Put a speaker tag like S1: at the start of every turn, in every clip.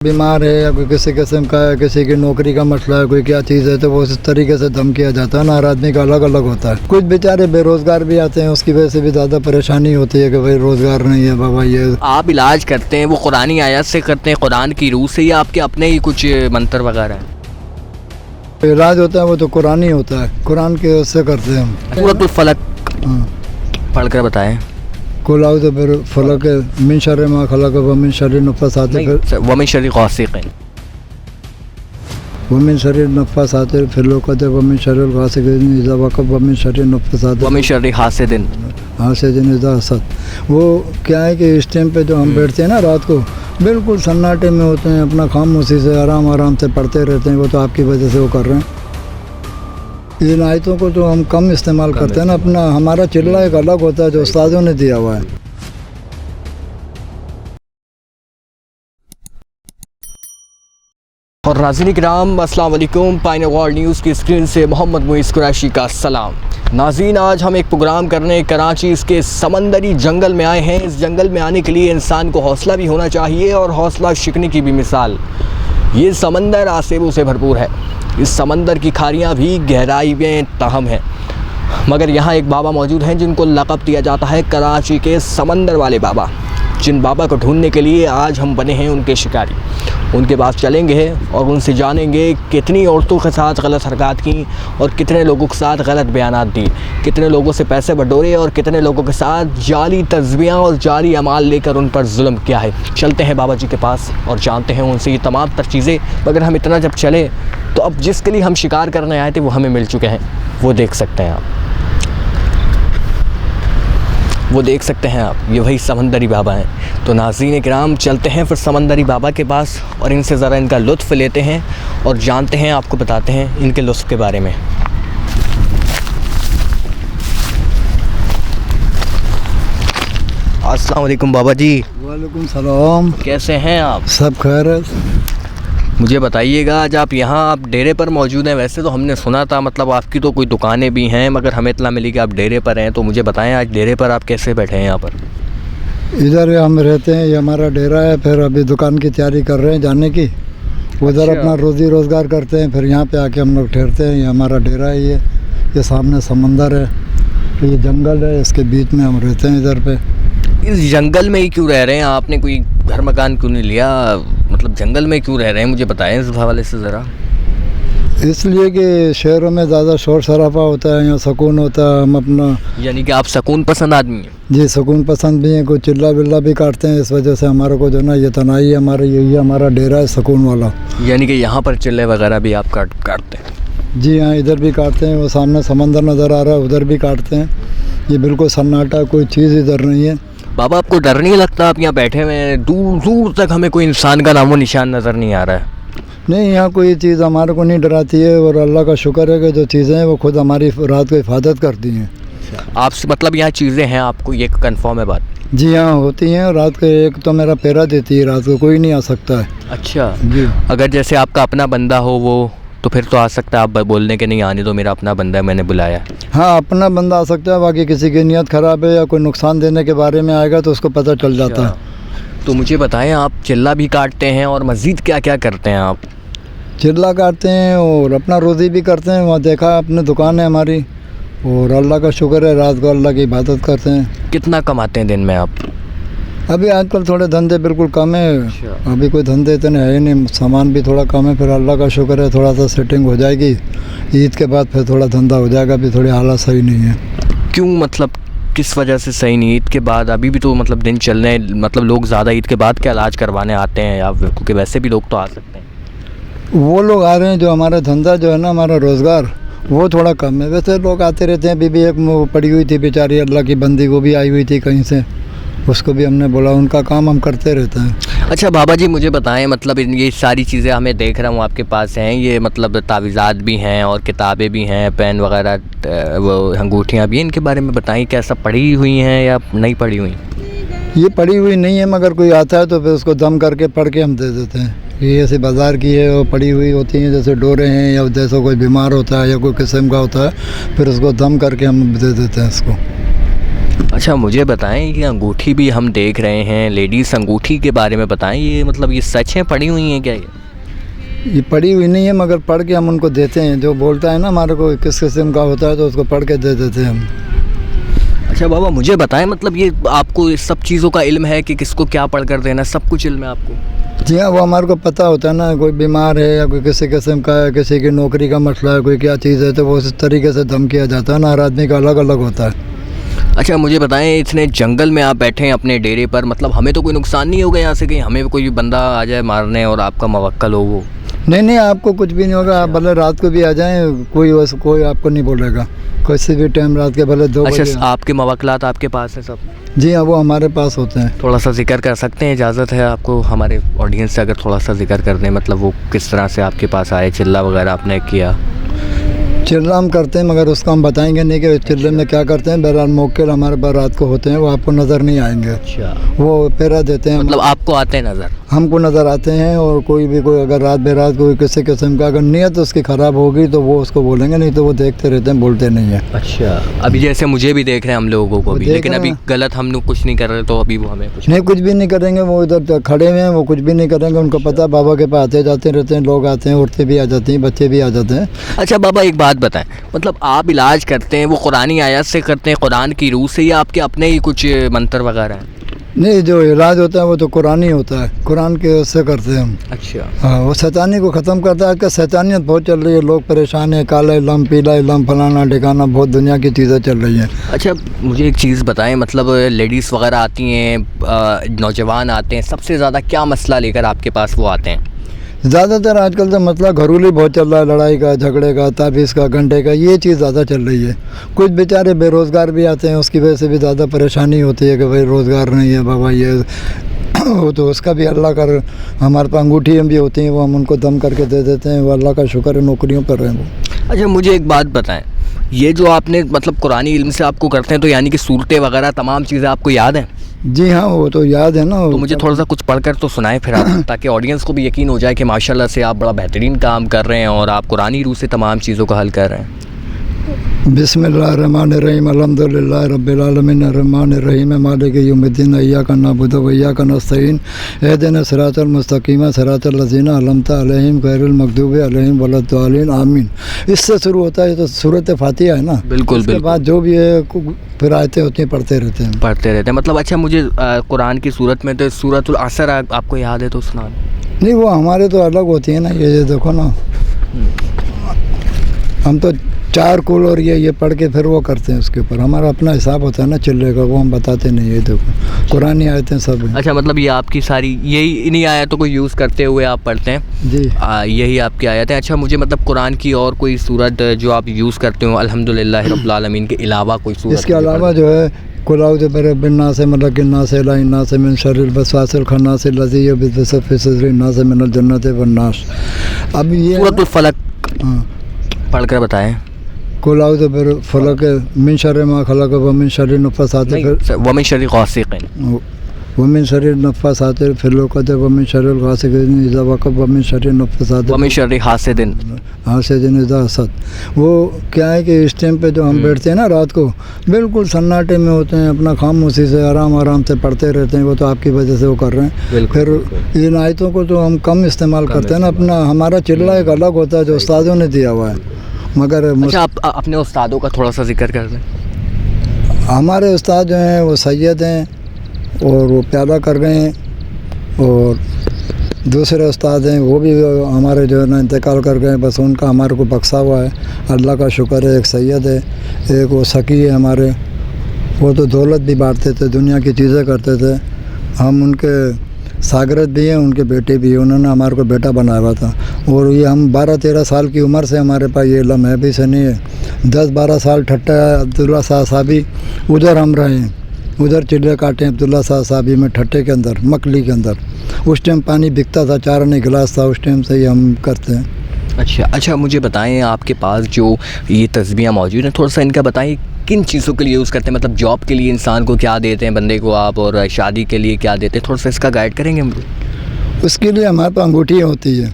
S1: बीमार है या कोई किसी किस्म का है, किसी की नौकरी का मसला है, कोई क्या चीज़ है, तो वो इस तरीके से दम किया जाता है ना। हर आदमी का अलग अलग होता है। कुछ बेचारे बेरोजगार भी आते हैं, उसकी वजह से भी ज़्यादा परेशानी होती है कि भाई रोज़गार नहीं है बाबा। ये
S2: आप इलाज करते हैं वो कुरानी आयत से करते हैं, कुरान की रूह से, या आपके अपने ही कुछ मंत्र वगैरह हैं?
S1: इलाज होता है वो तो कुरानी होता है, कुरान के उससे करते हैं हम।
S2: सूरतुल फलक पढ़ कर बताएं।
S1: कुल तो फिर फलक मिन शर्रि मा खलक व मिन शर्रि नफ़्फ़ासाति
S2: वमिन शर्रि गासिक़िन
S1: व मिन शर्रि नफ़्फ़ासाति फिल उक़द व मिन शर्रि गासिक़िन इज़ा वक़ब व मिन शर्रि नफ़्फ़ासाति
S2: वमिन शर्रि हासिदिन
S1: हासिदिन इज़ा हसद। वो क्या है कि इस टाइम पे जो हम बैठते हैं ना रात को, बिल्कुल सन्नाटे में होते हैं, अपना खामोशी से आराम से पढ़ते रहते हैं। वो तो आपकी वजह से वो कर रहे हैं। इन आयतों को तो हम कम इस्तेमाल करते हैं ना। अपना हमारा चिल्ला एक अलग होता है जो उस्तादों ने दिया हुआ है।
S2: और नाज़रीन किराम अस्सलाम वालेकुम। पाइन वर्ल्ड न्यूज़ की स्क्रीन से मोहम्मद मुइज़ कुरैशी का सलाम। नाज़रीन, आज हम एक प्रोग्राम करने कराची इसके समंदरी जंगल में आए हैं। इस जंगल में आने के लिए इंसान को हौसला भी होना चाहिए और हौसला शिकने की भी मिसाल। ये समंदर आसेबों से भरपूर है। इस समंदर की खारियाँ भी गहराई में तहम हैं, मगर यहाँ एक बाबा मौजूद हैं जिनको लक़ब दिया जाता है कराची के समंदर वाले बाबा। जिन बाबा को ढूंढने के लिए आज हम बने हैं उनके शिकारी। उनके पास चलेंगे और उनसे जानेंगे कितनी औरतों के साथ गलत हरकत की और कितने लोगों के साथ गलत बयानात दी, कितने लोगों से पैसे बटोरे और कितने लोगों के साथ जाली तस्बीहां और जाली अमाल लेकर उन पर जुल्म किया है। चलते हैं बाबा जी के पास और जानते हैं उनसे ये तमाम तर चीज़ें। मगर हम इतना जब चले तो अब जिसके लिए हम शिकार करने आए थे वो हमें मिल चुके हैं। वो देख सकते हैं आप, वो देख सकते हैं आप, ये वही समंदरी बाबा हैं। तो नाज़रीन किराम, चलते हैं फिर समंदरी बाबा के पास और इनसे ज़रा इनका लुत्फ़ लेते हैं और जानते हैं, आपको बताते हैं इनके लुत्फ़ के बारे में। अस्सलाम वालेकुम बाबा जी।
S1: वालेकुम सलाम।
S2: कैसे हैं आप?
S1: सब खैर है।
S2: मुझे बताइएगा, आज आप यहाँ आप डेरे पर मौजूद हैं। वैसे तो हमने सुना था, मतलब आपकी तो कोई दुकानें भी हैं, मगर हमें इत्तला मिली कि आप डेरे पर हैं। तो मुझे बताएं आज डेरे पर आप कैसे बैठे हैं यहाँ पर?
S1: इधर हम रहते हैं, ये हमारा डेरा है। फिर अभी दुकान की तैयारी कर रहे हैं जाने की। उधर
S2: अच्छा।
S1: अपना रोज़ी रोज़गार करते हैं, फिर यहाँ पे आके हम लोग ठहरते हैं। ये हमारा डेरा है। ये सामने समंदर है, ये जंगल है, इसके बीच में हम रहते हैं इधर पे।
S2: इस जंगल में ही क्यों रह रहे हैं? आपने कोई घर मकान क्यों नहीं लिया? मतलब जंगल में क्यों रह रहे हैं, मुझे बताएं इस हवाले से ज़रा।
S1: इसलिए कि शहरों में ज़्यादा शोर शराबा होता है, यहाँ सुकून होता है। हम अपना,
S2: यानी कि आप सुकून पसंद आदमी हैं?
S1: जी सुकून पसंद भी हैं। कोई चिल्ला बिल्ला भी काटते हैं, इस वजह से हमारे को जो ना ये तनाई है हमारा, यही हमारा डेरा है सुकून वाला।
S2: यानी कि यहाँ पर चिल्ले वगैरह भी आप काटते हैं?
S1: जी हाँ, इधर भी काटते हैं। वो सामने समंदर नज़र आ रहा है, उधर भी काटते हैं। ये बिल्कुल सन्नाटा, कोई चीज़ इधर नहीं है।
S2: बाबा, आपको डर नहीं लगता? आप यहाँ बैठे हुए हैं, दूर दूर तक हमें कोई इंसान का नामो निशान नज़र नहीं आ रहा है।
S1: नहीं, यहाँ कोई चीज़ हमारे को नहीं डराती है और अल्लाह का शुक्र है कि जो चीज़ें हैं वो खुद हमारी रात को हिफाजत करती हैं।
S2: आपसे मतलब यहाँ चीज़ें हैं, आपको ये कंफर्म है बात?
S1: जी हाँ, होती हैं। रात को एक तो मेरा पैरा देती है, रात को कोई नहीं आ सकता है।
S2: अच्छा
S1: जी।
S2: अगर जैसे आपका अपना बंदा हो वो, तो फिर तो आ सकता है। आप बोलने के नहीं आने, तो मेरा अपना बंदा है, मैंने बुलाया।
S1: हाँ, अपना बंदा आ सकता है। बाकी किसी की नीयत ख़राब है या कोई नुकसान देने के बारे में आएगा तो उसको पता चल जाता है।
S2: तो मुझे बताएं, आप चिल्ला भी काटते हैं और मज़ीद क्या क्या करते हैं आप?
S1: चिल्ला काटते हैं और अपना रोज़ी भी करते हैं। वहाँ देखा अपनी दुकान है हमारी, और अल्लाह का शुक्र है रात को अल्लाह की इबादत करते हैं।
S2: कितना कमाते हैं दिन में आप?
S1: अभी आजकल थोड़े धंधे बिल्कुल कम है। अभी कोई धंधे इतने है ही नहीं, सामान भी थोड़ा कम है। फिर अल्लाह का शुक्र है थोड़ा सा सेटिंग हो जाएगी, ईद के बाद फिर थोड़ा धंधा हो जाएगा। अभी थोड़ी हालत सही नहीं है।
S2: क्यों, मतलब किस वजह से सही नहीं? ईद के बाद अभी भी तो मतलब दिन चल रहे हैं, मतलब लोग ज़्यादा ईद के बाद क्या इलाज करवाने आते हैं, या क्योंकि वैसे भी लोग तो आ सकते हैं?
S1: वो लोग आ रहे हैं जो हमारा धंधा जो है ना, हमारा रोज़गार वो थोड़ा कम है। वैसे लोग आते रहते हैं। अभी भी एक वो पड़ी हुई थी बेचारी अल्लाह की बंदी, वो भी आई हुई थी कहीं से, उसको भी हमने बोला। उनका काम हम करते रहते हैं।
S2: अच्छा बाबा जी, मुझे बताएं, मतलब ये सारी चीज़ें हमें देख रहा हूँ आपके पास हैं, ये मतलब तावीज़ात भी हैं और किताबें भी हैं, पेन वगैरह, वो अंगूठियाँ भी हैं। इनके बारे में बताएं, क्या सब पढ़ी हुई हैं या नहीं पढ़ी हुई?
S1: ये पड़ी हुई नहीं है, मगर कोई आता है तो फिर उसको दम करके पढ़ के हम दे देते हैं। ये ऐसे बाज़ार की है, वो पड़ी हुई होती हैं, जैसे डोरे हैं या जैसे कोई बीमार होता है या कोई किस्म का होता है, फिर उसको दम करके हम दे देते हैं इसको।
S2: अच्छा मुझे बताएं, ये अंगूठी भी हम देख रहे हैं, लेडीज़ अंगूठी के बारे में बताएं, ये मतलब ये सच है, पड़ी हुई हैं क्या
S1: ये पड़ी हुई नहीं है, मगर पढ़ के हम उनको देते हैं। जो बोलता है ना हमारे को किस किस्म का होता है तो उसको पढ़ के दे देते हैं हम।
S2: अच्छा बाबा मुझे बताएं, मतलब ये आपको इस सब चीज़ों का इल्म है कि किसको क्या पढ़ कर देना, सब कुछ इल्म है आपको?
S1: जी हाँ, वो हमारे को पता होता है ना, कोई बीमार है या कोई किसी किस्म का है, किसी की नौकरी का मसला है, कोई क्या चीज़ है, तो वो उस तरीके से दम किया जाता है ना। हर आदमी का अलग अलग होता है।
S2: अच्छा मुझे बताएं, इतने जंगल में आप बैठे हैं अपने डेरे पर, मतलब हमें तो कोई नुकसान नहीं होगा यहाँ से, कहीं हमें कोई बंदा आ जाए मारने और आपका मवक्कल हो वो?
S1: नहीं, आपको कुछ भी नहीं होगा। आप भले रात को भी आ जाएं, कोई आपको नहीं बोलेगा। किसी भी टाइम रात के भले 2 बजे।
S2: अच्छा आपके मवक्कलात आपके पास हैं सब?
S1: जी हाँ, वो हमारे पास होते हैं।
S2: थोड़ा सा जिक्र कर सकते हैं, इजाज़त है आपको हमारे ऑडियंस से, अगर थोड़ा सा जिक्र कर दें, मतलब वो किस तरह से आपके पास आए, चिल्ला वगैरह आपने किया?
S1: चिल्ला हम करते हैं, मगर उसको हम बताएंगे नहीं कि चिल्ले में क्या करते हैं। बहरहाल मोक्केल हमारे पास रात को होते हैं, वो आपको नज़र नहीं आएंगे।
S2: अच्छा,
S1: वो पहरा देते हैं।
S2: मतलब आपको आते हैं नज़र?
S1: हमको नज़र आते हैं। और कोई अगर रात बेरात कोई किसी किस्म का अगर नीयत उसकी ख़राब होगी तो वो उसको बोलेंगे, नहीं तो वो देखते रहते हैं, बोलते नहीं है।
S2: अच्छा, अभी जैसे मुझे भी देख रहे हैं हम लोगों को भी, लेकिन अभी गलत हम लोग कुछ नहीं कर रहे, तो अभी वो हमें
S1: कुछ भी नहीं करेंगे। वो इधर खड़े हुए हैं, वो कुछ भी नहीं करेंगे। उनको पता है बाबा के पास आते जाते रहते हैं लोग, आते हैं, औरतें भी आ जाती हैं, बच्चे भी आ जाते हैं।
S2: अच्छा बाबा एक बात बताएं, मतलब आप इलाज करते हैं वो कुरानी आयत से करते हैं, कुरान की रूह से, या आपके अपने ही कुछ मंत्र वगैरह हैं?
S1: नहीं, जो इलाज होता है वो तो कुरानी होता है, कुरान के उससे करते हैं हम।
S2: अच्छा
S1: हाँ, वो शैतानी को ख़त्म करता है। आजकल शैतानियत बहुत चल रही है, लोग परेशान हैं, काला इलम, पीला इलम, फलाना ठिकाना, बहुत दुनिया की चीज़ें चल रही हैं।
S2: अच्छा मुझे एक चीज़ बताएं, मतलब लेडीज़ वगैरह आती हैं, नौजवान आते हैं, सबसे ज़्यादा क्या मसला लेकर आपके पास वो आते हैं?
S1: ज़्यादातर आजकल तो मसला घरेलू बहुत चल रहा है, लड़ाई का, झगड़े का, ताबीज़ का, घंटे का, ये चीज़ ज़्यादा चल रही है। कुछ बेचारे बेरोज़गार भी आते हैं, उसकी वजह से भी ज़्यादा परेशानी होती है कि भाई रोज़गार नहीं है बाबा, ये वो तो उसका भी अल्लाह कर। हमारे पास अंगूठियाँ भी होती हैं, वो हम उनको दम करके दे देते हैं। वो अल्लाह का शुक्र है, नौकरियों पर हैं वो।
S2: अच्छा मुझे एक बात बताएं, ये जो आपने मतलब कुरानी इल्म से आपको करते हैं, तो यानी कि सूरतें वगैरह तमाम चीज़ें आपको याद हैं?
S1: जी हाँ, वो तो याद है ना।
S2: तो मुझे थोड़ा सा कुछ पढ़कर तो सुनाएं फिर आप, ताकि ऑडियंस को भी यकीन हो जाए कि माशाल्लाह से आप बड़ा बेहतरीन काम कर रहे हैं और आप कुरानी रूह से तमाम चीज़ों का हल कर रहे हैं।
S1: बिस्मिल्लाहिर्रहमानिर्रहीम, अल्हम्दुलिल्लाहि रब्बिल आलमीन, अर्रहमानिर्रहीम, मालिकि यौमिद्दीन, इय्याका नअबुदु व इय्याका नस्तईन, इहदिना सिरातल मुस्तकीम, सिरातल लज़ीना अनअमता अलैहिम गैरिल मग़दूबि अलैहिम वलद्दालिन, आमीन। इससे शुरू होता है, तो सूरत फातिहा है ना।
S2: बिल्कुल
S1: उसके बाद जो भी है फिर आयतें होती हैं, पढ़ते रहते हैं।
S2: मतलब अच्छा मुझे कुरान की सूरत में तो सूरतुल असर आपको याद है तो सुना?
S1: नहीं, वो हमारे तो अलग होती है ना। ये देखो ना, हम तो 4 कुल और ये पढ़ के फिर वो करते हैं। उसके ऊपर हमारा अपना हिसाब होता है ना चिल्ले का, वो हम बताते नहीं है। देखो कुरानी आयतें सब हैं।
S2: अच्छा मतलब ये आपकी सारी यही नहीं आया तो कोई यूज़ करते हुए आप पढ़ते हैं
S1: जी?
S2: यही आपकी आयत है। अच्छा मुझे मतलब कुरान की और कोई सूरत जो आप यूज़ करते हो अल्हम्दुलिल्लाह रब्बिल आलमीन के अलावा कोई सूरत?
S1: इसके अलावा जो है कुल औज़ु बिर्रब्बिन्नास, मलकिन्नास, इलाहिन्नास, मिन शर्रिल वसवासिल खन्नास, लज़ी युवस्विसु फ़ी सुदूरिन्नास, मिनल जन्नति वन्नास। अब ये
S2: सूरतुल फलक पढ़कर बताएं।
S1: कुल औज़ु बिर्रब्बिल फलक मिन शर्रि मा खलक़ व मिन शर्रि नफ़्फ़ासाति
S2: व मिन शर्रि गासिक़िन
S1: वमिन शरीर नफ़्फ़ासाति फिल उक़द वमिन शर्रिल गासिक़िन इज़ा वक़ब वमिन शर्रि नफ़्फ़ासाति
S2: वमिन शर्रि हासिदिन
S1: इज़ा हसद। वो क्या है कि इस टाइम पे जो हम बैठते हैं ना रात को, बिल्कुल सन्नाटे में होते हैं, अपना खामोशी से आराम से पढ़ते रहते हैं। वो तो आपकी वजह से वो कर रहे हैं। फिर इन आयतों को तो हम कम इस्तेमाल करते हैं ना। अपना हमारा चिल्ला एक अलग होता है जो उस्तादों ने दिया हुआ है। मगर
S2: अच्छा आप अपने उस्तादों का थोड़ा सा जिक्र कर दें।
S1: हमारे उस्ताद जो हैं वो सैयद हैं और वो प्यादा कर गए हैं, और दूसरे उस्ताद हैं वो भी हमारे जो है ना इंतकाल कर गए। बस उनका हमारे को बख्शा हुआ है, अल्लाह का शुक्र है। एक सैयद है, एक वो सकी है हमारे, वो तो दौलत भी बांटते थे, दुनिया की चीज़ें करते थे। हम उनके सागरत भी हैं, उनके बेटे भी हैं। उन्होंने हमारे को बेटा बनाया हुआ था। और ये हम 12-13 साल की उम्र से हमारे पास ये इल्म है भी से नहीं है। 10-12 साल ठट्टा अब्दुल्ला साहबी उधर हम रहे हैं, उधर चिल्ले काटे अब्दुल्ला साहबी में, ठट्टे के अंदर, मकली के अंदर। उस टाइम पानी बिकता था, 4 आने गिलास था, उस टाइम से ही हम करते हैं।
S2: अच्छा मुझे बताएं, आपके पास जो ये तस्बीहां मौजूद हैं, थोड़ा सा इनका बताएं किन चीज़ों के लिए यूज़ करते हैं? मतलब जॉब के लिए इंसान को क्या देते हैं बंदे को आप, और शादी के लिए क्या देते हैं? थोड़ा सा इसका गाइड करेंगे मुझे?
S1: उसके लिए हमारे पास अंगूठी होती है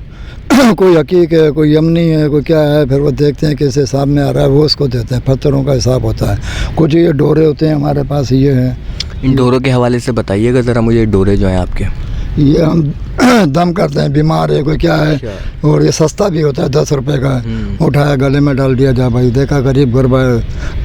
S1: कोई हकीक है, कोई यमनी है, कोई क्या है, फिर वो देखते हैं किस हिसाब में आ रहा है वो उसको देते हैं। पत्थरों का हिसाब होता है। कुछ ये डोरे होते हैं हमारे पास, ये है।
S2: इन डोरों के हवाले से बताइएगा ज़रा मुझे, डोरे जो हैं आपके।
S1: ये हम दम करते हैं, बीमार है कोई क्या है, और ये सस्ता भी होता है, 10 रुपए का उठाया गले में डाल दिया, जा भाई देखा गरीब गुरबा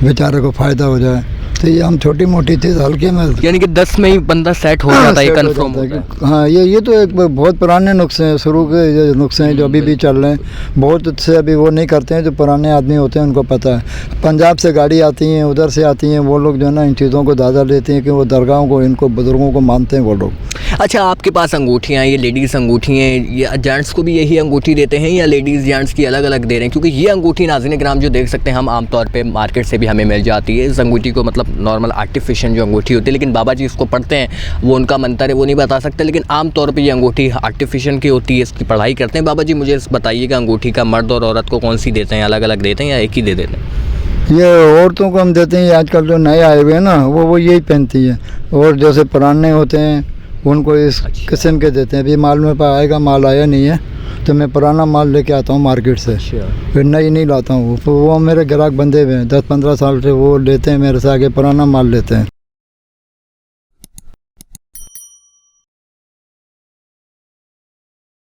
S1: बेचारे को फ़ायदा हो जाए। तो ये हम छोटी मोटी चीज़ हल्के में,
S2: यानी कि 10 में ही बंदा सेट हो जाता है,
S1: सेट हो
S2: कन्फर्म
S1: जाता
S2: होता
S1: है
S2: है।
S1: कि हाँ, ये तो एक बहुत पुराने नुस्खे हैं, शुरू के ये नुस्खे हैं जो अभी भी चल रहे हैं। बहुत से अभी वो नहीं करते हैं, जो पुराने आदमी होते हैं उनको पता है। पंजाब से गाड़ी आती हैं, उधर से आती हैं, वो लोग जो है ना इन चीज़ों को ज़्यादा लेते हैं कि वो दरगाहों को, इनको बुज़ुर्गों को मानते हैं वो लोग।
S2: अच्छा, आपके पास अंगूठियाँ, ये लेडीज़ अंगूठी हैं, या जेंट्स को भी यही अंगूठी देते हैं या लेडीज़ जेंट्स की अलग अलग दे रहे हैं? क्योंकि ये अंगूठी नाज़रीन किराम जो देख सकते हैं हम, आमतौर पे मार्केट से भी हमें मिल जाती है। इस अंगूठी को मतलब नॉर्मल आर्टिफिशियल जो अंगूठी होती है, लेकिन बाबा जी इसको पढ़ते हैं, वो उनका मंत्र है, वो नहीं बता सकते, लेकिन आमतौर पर ये अंगूठी आर्टिफिशियल की होती है, इसकी पढ़ाई करते हैं। बाबा जी मुझे बताइएगा, अंगूठी का मर्द और औरत को कौन सी देते हैं, अलग अलग देते हैं या एक ही दे देते हैं?
S1: ये औरतों को हम देते हैं, आजकल जो नए आए हुए हैं ना वो यही पहनती है, और जैसे पुराने होते हैं उनको इस किस्म के देते हैं। अभी माल में पर आएगा, माल आया नहीं है तो मैं पुराना माल लेके आता हूँ मार्केट से, फिर नई नहीं लाता हूँ। वो मेरे ग्राहक बंदे हुए हैं 10-15 साल से, वो लेते हैं मेरे से आगे, पुराना माल लेते हैं।